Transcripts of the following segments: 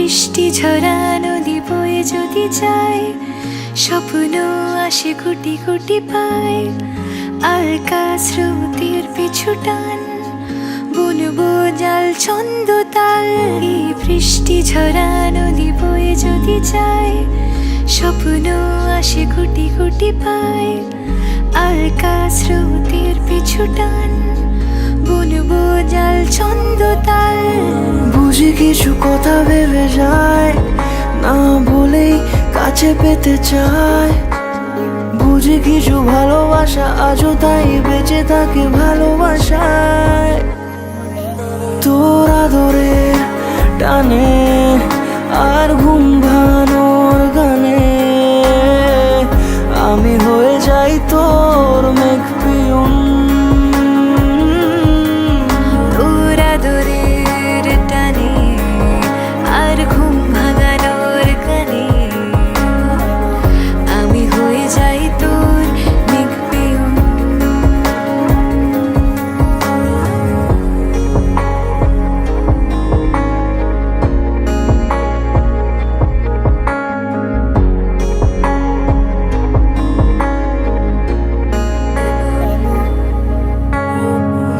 বৃষ্টি ঝরা নদী বয়ে যদি যায়, স্বপ্ন আসে কোটি কোটি পায়। আলকা স্রোতের পিছু টান, বুনবো জাল ছন্দ তাল। এই বৃষ্টি ঝরা নদী বয়ে যদি যায়, স্বপ্ন আসে কোটি কোটি পায়। আলকা স্রোতের পিছু টান, বুনবো জাল ছন্দ তাল। বুঝি কিছু কথা ভেবে যায়, না বলেই কাছে পেতে চায়। বুঝি কিছু ভালোবাসা আজও তাই বেঁচে থাকে ভালোবাসায়। তোর আদরের টানে আর ঘুম ভাঙানোর গানে আমি হয়ে যাই তোর মেঘ পিয়ন। তোর আদরের টানে আর ঘুম ভাঙানোর গানে আমি হয়ে যাই তোর মেঘ পিয়ন।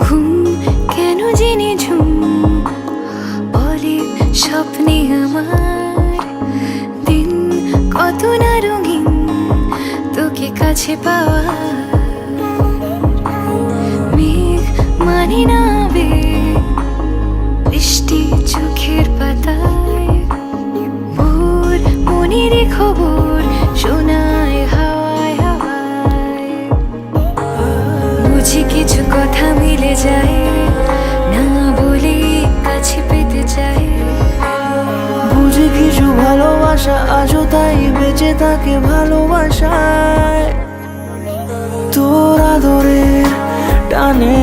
ঘুম কেন জেনে ঝুম বলে স্বপ্নে আমার, দিন কত না রঙিন তোকে কাছে পাওয়া। মেঘ মানে না আবেগ, বৃষ্টি চোখের পাতায়। ভোর মনের খবর শোনায় হাওয়ায় হাওয়ায়। বুঝি কিছু কথা মিলে যায়, না বলে কাছে পেতে চাই। বুঝি কিছু ভালোবাসা আজও তাই বেঁচে থাকে ভালোবাসায়। তোর আদরের টানে